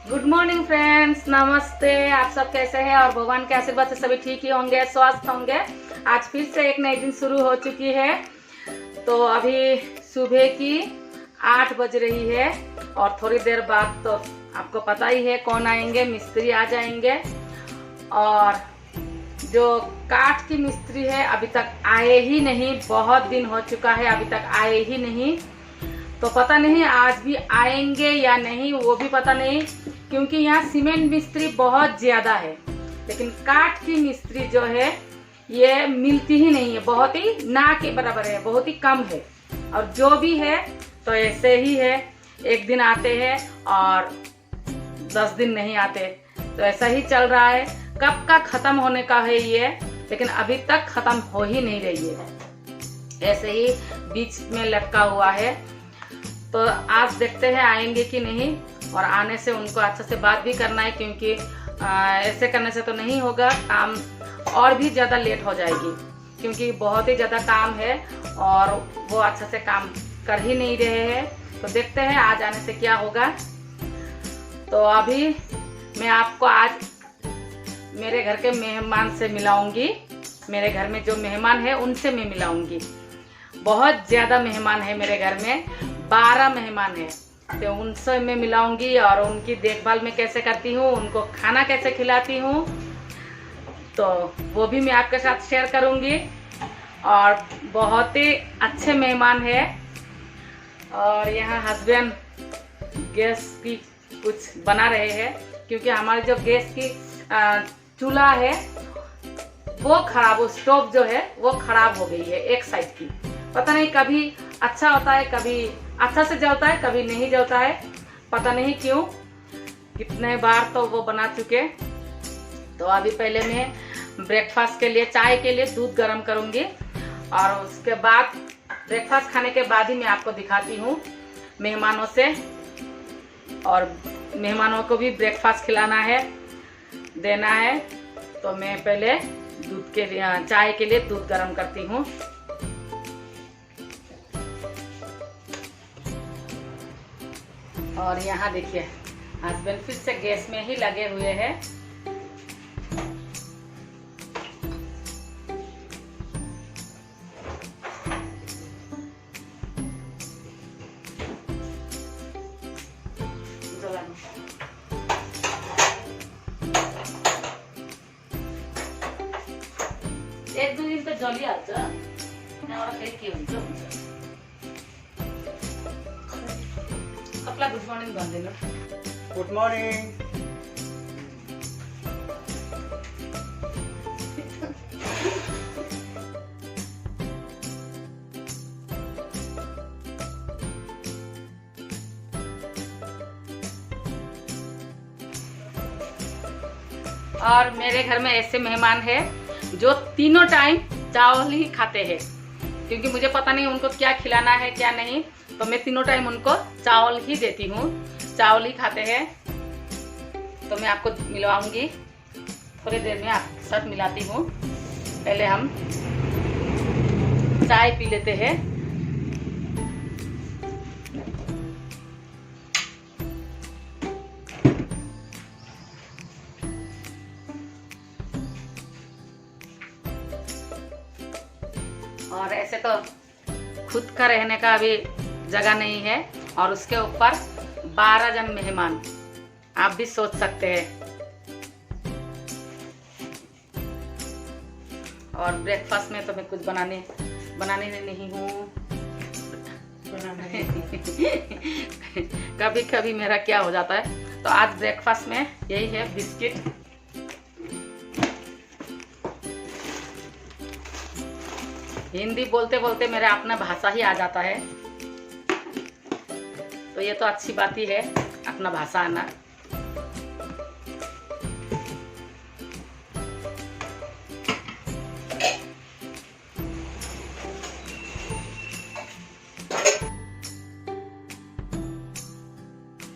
Good morning friends, नमस्ते। आप सब कैसे हैं? और भगवान के आशीर्वाद से सभी ठीक ही होंगे, स्वस्थ होंगे। आज फिर से एक नई दिन शुरू हो चुकी है। तो अभी सुबह की 8 बज रही है और थोड़ी देर बाद तो आपको पता ही है कौन आएंगे, मिस्त्री आ जाएंगे। और जो काठ की मिस्त्री है अभी तक आए ही नहीं, बहुत दिन हो चुका है अभी तक आए ही नहीं। तो पता नहीं आज भी आएंगे या नहीं, वो भी पता नहीं, क्योंकि यहाँ सीमेंट मिस्त्री बहुत ज्यादा है, लेकिन काठ की मिस्त्री जो है ये मिलती ही नहीं है, बहुत ही ना के बराबर है, बहुत ही कम है। और जो भी है तो ऐसे ही है, एक दिन आते हैं और 10 दिन नहीं आते, तो ऐसा ही चल रहा है। कब का खत्म होने का है ये, लेकिन अभी तक खत्म हो ही नहीं रही है, ऐसे ही बीच में लटका हुआ है। तो आज देखते हैं आएंगे कि नहीं, और आने से उनको अच्छे से बात भी करना है, क्योंकि ऐसे करने से तो नहीं होगा, काम और भी ज़्यादा लेट हो जाएगी, क्योंकि बहुत ही ज़्यादा काम है और वो अच्छे से काम कर ही नहीं रहे हैं। तो देखते हैं आज आने से क्या होगा। तो अभी मैं आपको आज मेरे घर के मेहमान से मिलाऊंगी। मेरे घर में जो मेहमान है उनसे मैं मिलाऊंगी। बहुत ज़्यादा मेहमान है मेरे घर में, 12 मेहमान है, तो उनसे मैं मिलाऊंगी और उनकी देखभाल मैं कैसे करती हूँ, उनको खाना कैसे खिलाती हूँ, तो वो भी मैं आपके साथ शेयर करूँगी। और बहुत ही अच्छे मेहमान है। और यहाँ हस्बैंड गैस की कुछ बना रहे हैं, क्योंकि हमारे जो गैस की चूल्हा है वो खराब, वो स्टोव जो है वो खराब हो गई है एक साइड की। पता नहीं, कभी अच्छा होता है, कभी अच्छा से जलता है, कभी नहीं जलता है, पता नहीं क्यों। कितने बार तो वो बना चुके। तो अभी पहले मैं ब्रेकफास्ट के लिए, चाय के लिए दूध गर्म करूंगी, और उसके बाद ब्रेकफास्ट खाने के बाद ही मैं आपको दिखाती हूँ मेहमानों से। और मेहमानों को भी ब्रेकफास्ट खिलाना है, देना है। तो मैं पहले दूध के लिए, चाय के लिए दूध गर्म करती हूँ। और यहाँ देखिए हस्बैंड फिर से गैस में ही लगे हुए हैं। एक दो दिन तो जलिहाल्छ, त्यहाँबाट फेरि के हुन्छ हुन्छ। सबलाई गुड मर्निङ भनिदिनु। Good morning. और मेरे घर में ऐसे मेहमान है जो तीनों टाइम चावल ही खाते हैं, क्योंकि मुझे पता नहीं उनको क्या खिलाना है क्या नहीं, तो मैं तीनों टाइम उनको चावल ही देती हूँ, चावल ही खाते हैं। तो मैं आपको मिलवाऊंगी, थोड़ी देर में आपके साथ मिलाती हूँ। पहले हम चाय पी लेते हैं। और ऐसे तो खुद का रहने का अभी जगह नहीं है, और उसके ऊपर 12 जन मेहमान, आप भी सोच सकते हैं। और ब्रेकफास्ट में तो मैं कुछ बनाने नहीं हूँ। कभी कभी मेरा क्या हो जाता है। तो आज ब्रेकफास्ट में यही है, बिस्किट। हिंदी बोलते बोलते मेरा अपना भाषा ही आ जाता है, तो ये तो अच्छी बात ही है, अपना भाषा आना।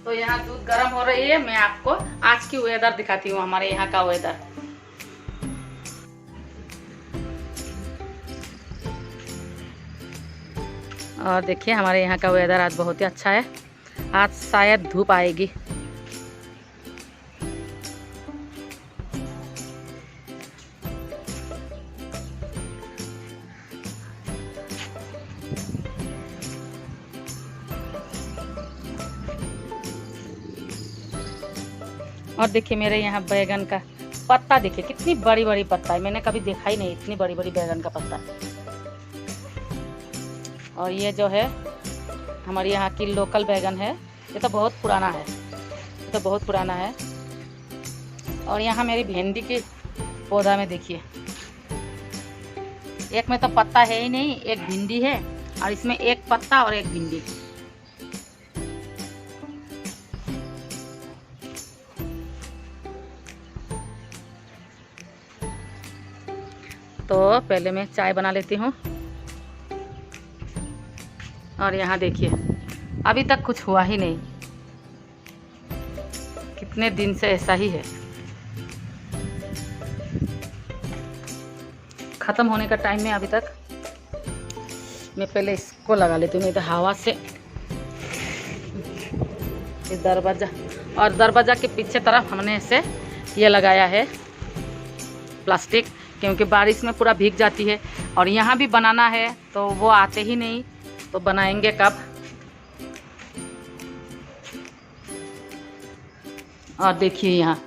तो यहाँ दूध गर्म हो रही है, मैं आपको आज की वेदर दिखाती हूँ, हमारे यहाँ का वेदर। और देखिए हमारे यहाँ का वेदर आज बहुत ही अच्छा है। आज शायद धूप आएगी। और देखिए मेरे यहाँ बैगन का पत्ता, देखिए कितनी बड़ी बड़ी पत्ता है, मैंने कभी देखा ही नहीं इतनी बड़ी बड़ी बैगन का पत्ता। और ये जो है हमारे यहाँ की लोकल बैगन है, ये तो बहुत पुराना है, ये तो बहुत पुराना है। और यहाँ मेरी भिंडी की पौधा में देखिए, एक में तो पत्ता है ही नहीं, एक भिंडी है और इसमें एक पत्ता और एक भिंडी। तो पहले मैं चाय बना लेती हूँ। और यहाँ देखिए अभी तक कुछ हुआ ही नहीं, कितने दिन से ऐसा ही है। ख़त्म होने का टाइम में अभी तक। मैं पहले इसको लगा लेती हूँ, नहीं तो हवा से इस दरवाज़ा, और दरवाज़ा के पीछे तरफ हमने इसे ये लगाया है प्लास्टिक, क्योंकि बारिश में पूरा भीग जाती है। और यहाँ भी बनाना है तो वो आते ही नहीं, तो बनाएंगे कब। और देखिए यहाँ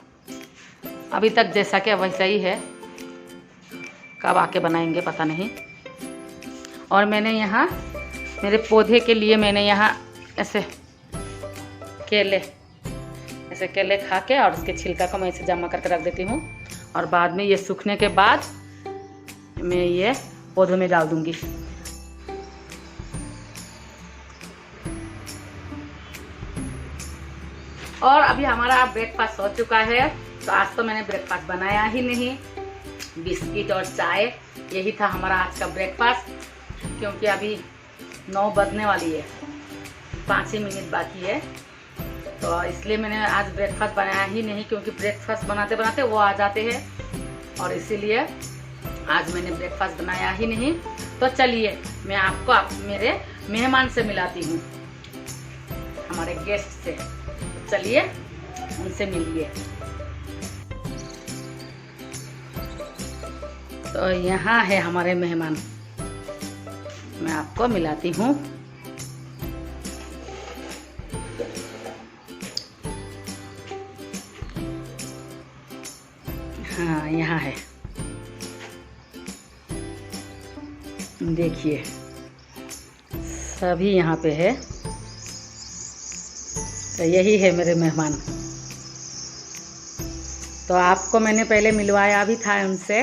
अभी तक जैसा कि वैसा ही है, कब आके बनाएंगे पता नहीं। और मैंने यहाँ मेरे पौधे के लिए मैंने यहाँ ऐसे केले खा के और उसके छिलका को मैं ऐसे जमा करके रख देती हूँ। और बाद में ये सूखने के बाद मैं ये पौधों में डाल दूँगी। और अभी हमारा ब्रेकफास्ट हो चुका है। तो आज तो मैंने ब्रेकफास्ट बनाया ही नहीं, बिस्किट और चाय, यही था हमारा आज का ब्रेकफास्ट। क्योंकि अभी 9 बजने वाली है, 5 ही मिनट बाकी है, तो इसलिए मैंने आज ब्रेकफास्ट बनाया ही नहीं, क्योंकि ब्रेकफास्ट बनाते बनाते वो आ जाते हैं, और इसीलिए आज मैंने ब्रेकफास्ट बनाया ही नहीं। तो चलिए मैं आपको मेरे मेहमान से मिलाती हूँ, हमारे गेस्ट से। चलिए उनसे मिलिए। तो यहाँ है हमारे मेहमान, मैं आपको मिलाती हूँ। हाँ यहाँ है, देखिए सभी यहाँ पे है। तो यही है मेरे मेहमान। तो आपको मैंने पहले मिलवाया भी था उनसे।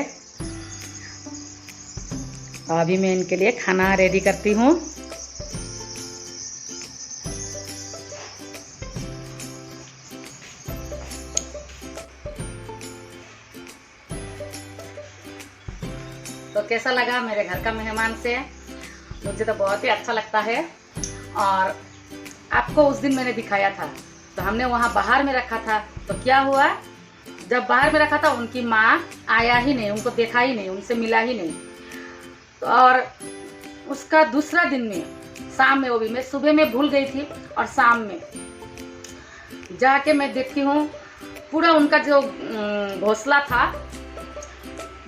अभी मैं इनके लिए खाना रेडी करती हूँ। तो कैसा लगा मेरे घर का मेहमान से? मुझे तो बहुत ही अच्छा लगता है। और आपको उस दिन मैंने दिखाया था, तो हमने वहाँ बाहर में रखा था। तो क्या हुआ, जब बाहर में रखा था उनकी माँ आया ही नहीं, उनको देखा ही नहीं, उनसे मिला ही नहीं। तो और उसका दूसरा दिन में शाम में, वो भी मैं सुबह में भूल गई थी, और शाम में जाके मैं देखती हूँ पूरा उनका जो घोंसला था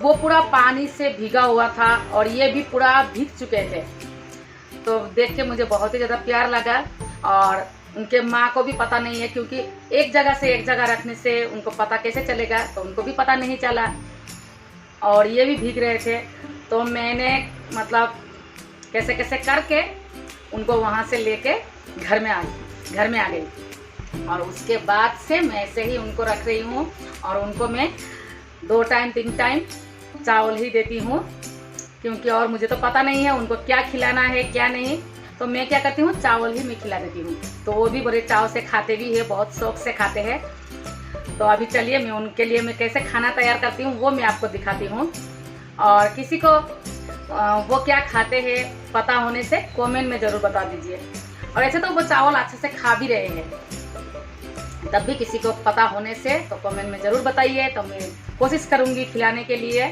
वो पूरा पानी से भीगा हुआ था, और ये भी पूरा भीग चुके थे। तो देख के मुझे बहुत ही ज़्यादा प्यार लगा। और उनके माँ को भी पता नहीं है, क्योंकि एक जगह से एक जगह रखने से उनको पता कैसे चलेगा, तो उनको भी पता नहीं चला। और ये भी भीग रहे थे, तो मैंने मतलब कैसे कैसे करके उनको वहाँ से लेके घर में आ गई। और उसके बाद से मैं ऐसे ही उनको रख रही हूँ, और उनको मैं 2 टाइम 3 टाइम चावल ही देती हूँ, क्योंकि और मुझे तो पता नहीं है उनको क्या खिलाना है क्या नहीं। तो मैं क्या करती हूँ, चावल ही मैं खिला देती हूँ। तो वो भी बड़े चाव से खाते भी है, बहुत शौक से खाते हैं। तो अभी चलिए मैं उनके लिए मैं कैसे खाना तैयार करती हूँ वो मैं आपको दिखाती हूँ। और किसी को वो क्या खाते हैं पता होने से कमेंट में ज़रूर बता दीजिए। और ऐसे तो वो चावल अच्छे से खा भी रहे हैं, तब भी किसी को पता होने से तो कमेंट में ज़रूर बताइए, तो मैं कोशिश करूँगी खिलाने के लिए।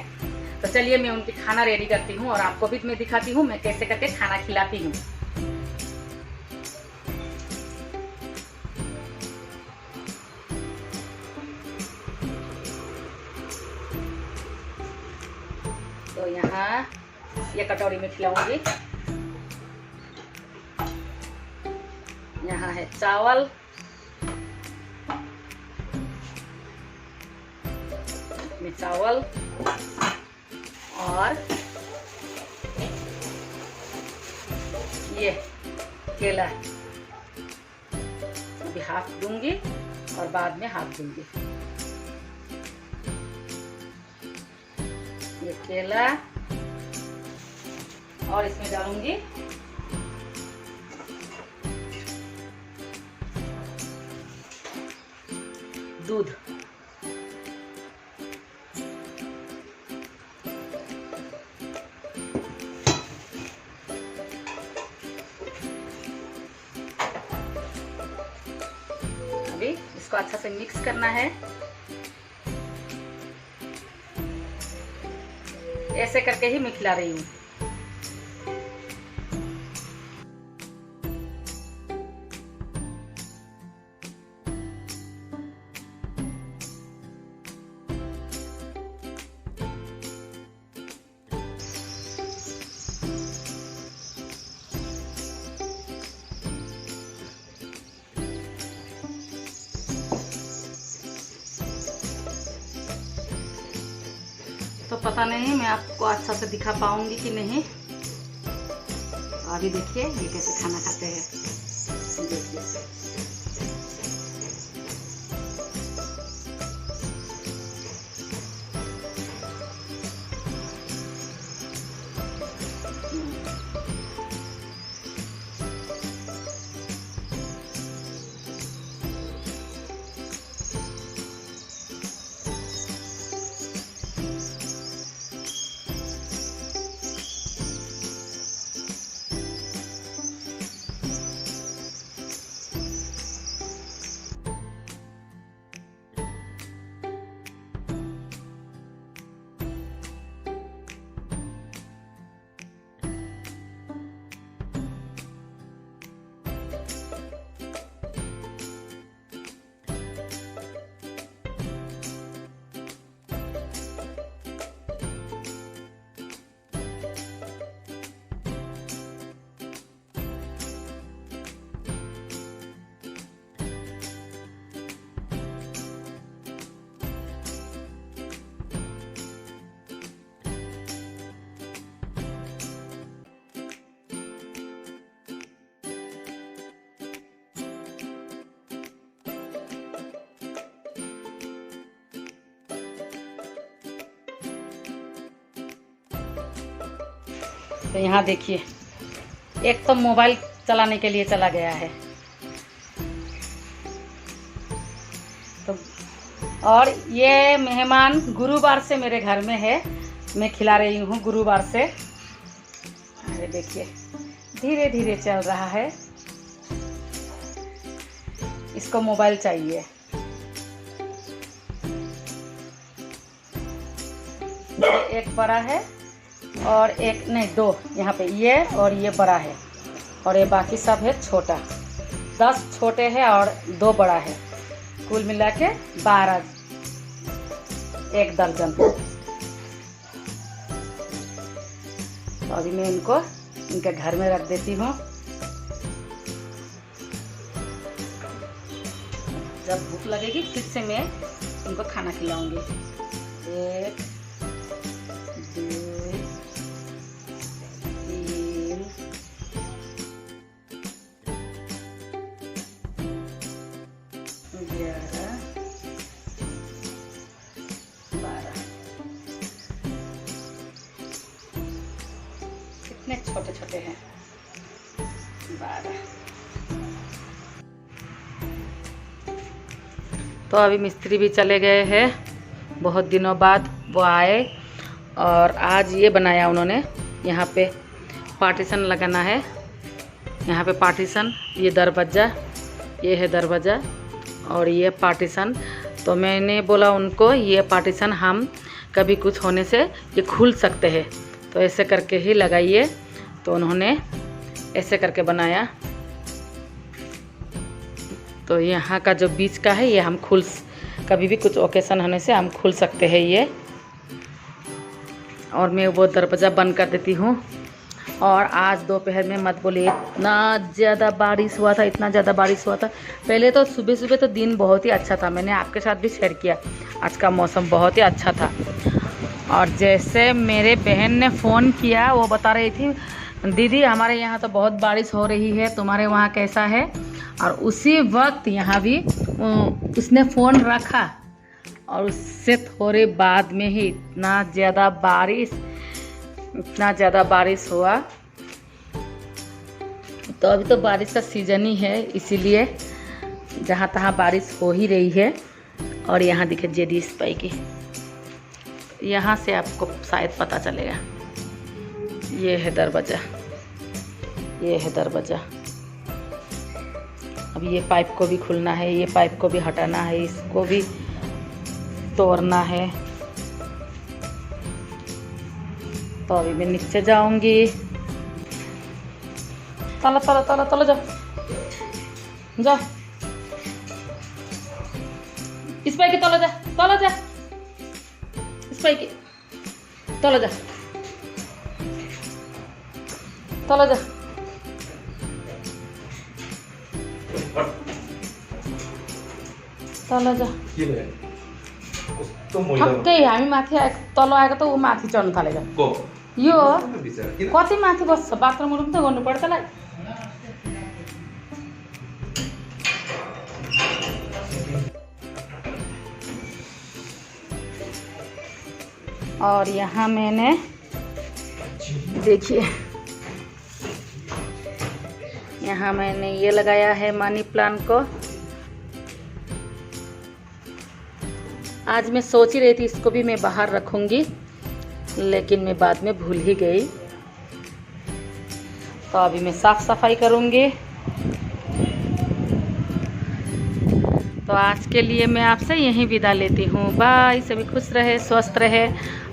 तो चलिए मैं उनकी खाना रेडी करती हूँ, और आपको भी मैं दिखाती हूँ मैं कैसे करके खाना खिलाती हूँ। तो यहाँ ये कटोरी में खिलाऊंगी। यहाँ है चावल, इसमें चावल और ये केला, अभी हाफ दूंगी और बाद में हाफ दूंगी। ये केला और इसमें डालूंगी दूध। अभी इसको अच्छा से मिक्स करना है। ऐसे करके ही मैं खिला रही हूँ। तो पता नहीं मैं आपको अच्छा से दिखा पाऊंगी कि नहीं। अभी देखिए ये कैसे खाना खाते हैं, देखिए। तो यहाँ देखिए, एक तो मोबाइल चलाने के लिए चला गया है, तो और ये मेहमान गुरुवार से मेरे घर में है, मैं खिला रही हूँ गुरुवार से। अरे देखिए धीरे धीरे चल रहा है, इसको मोबाइल चाहिए। एक बड़ा है और एक नहीं, दो यहाँ पे, ये और ये बड़ा है और ये बाकी सब है छोटा। 10 छोटे हैं और 2 बड़ा है, कुल मिला के 12, 1 दर्जन। तो अभी मैं इनको इनके घर में रख देती हूँ। जब भूख लगेगी फिर से मैं इनको खाना खिलाऊंगी। 1 2 3 11 12। कितने छोटे छोटे हैं, 12। तो अभी मिस्त्री भी चले गए हैं, बहुत दिनों बाद वो आए और आज ये बनाया उन्होंने। यहाँ पे पार्टीशन लगाना है, यहाँ पे पार्टीशन, ये दरवाज़ा, ये है दरवाज़ा और ये पार्टीशन। तो मैंने बोला उनको ये पार्टीशन हम कभी कुछ होने से ये खुल सकते हैं, तो ऐसे करके ही लगाइए। तो उन्होंने ऐसे करके बनाया। तो यहाँ का जो बीच का है ये हम कभी भी कुछ ओकेशन होने से हम खुल सकते हैं ये। और मैं वो दरवाज़ा बंद कर देती हूँ और आज दोपहर में मत बोले, इतना ज़्यादा बारिश हुआ था, इतना ज़्यादा बारिश हुआ था। पहले तो सुबह सुबह तो दिन बहुत ही अच्छा था, मैंने आपके साथ भी शेयर किया, आज का मौसम बहुत ही अच्छा था। और जैसे मेरे बहन ने फ़ोन किया, वो बता रही थी दीदी हमारे यहाँ तो बहुत बारिश हो रही है, तुम्हारे वहाँ कैसा है। और उसी वक्त यहाँ भी उसने फ़ोन रखा और उससे थोड़े बाद में ही इतना ज़्यादा बारिश हुआ। तो अभी तो बारिश का सीज़न ही है, इसीलिए जहाँ तहाँ बारिश हो ही रही है। और यहाँ दिखे जेडी स्पाइकी, यहाँ से आपको शायद पता चलेगा। ये है दरवाज़ा, ये है दरवाज़ा। अब ये पाइप को भी खुलना है, ये पाइप को भी हटाना है, इसको भी तोड़ना है। तो अभी मैं नीचे जाऊंगी। तला तला तला तला जाओ जाओ, इस पाई की तला जा, तला जा, इस पाई की तला जा, तला जा। तल जा ठक्कै हामी माथि तल आएको त ऊ माथि चढ्नु थालेको। यो कति माथि बस्छ, बाथरुमहरू पनि त गर्नु पर्छ त्यसलाई। और यहाँ मैंने देखिए, यहाँ मैंने ये लगाया है मनी प्लांट को। आज मैं सोच ही रही थी इसको भी मैं बाहर रखूंगी, लेकिन मैं बाद में भूल ही गई। तो अभी मैं साफ सफाई करूंगी। तो आज के लिए मैं आपसे यहीं विदा लेती हूँ। बाय। सभी खुश रहे, स्वस्थ रहे,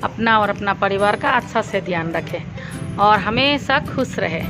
अपना और अपना परिवार का अच्छा से ध्यान रखें और हमेशा खुश रहे।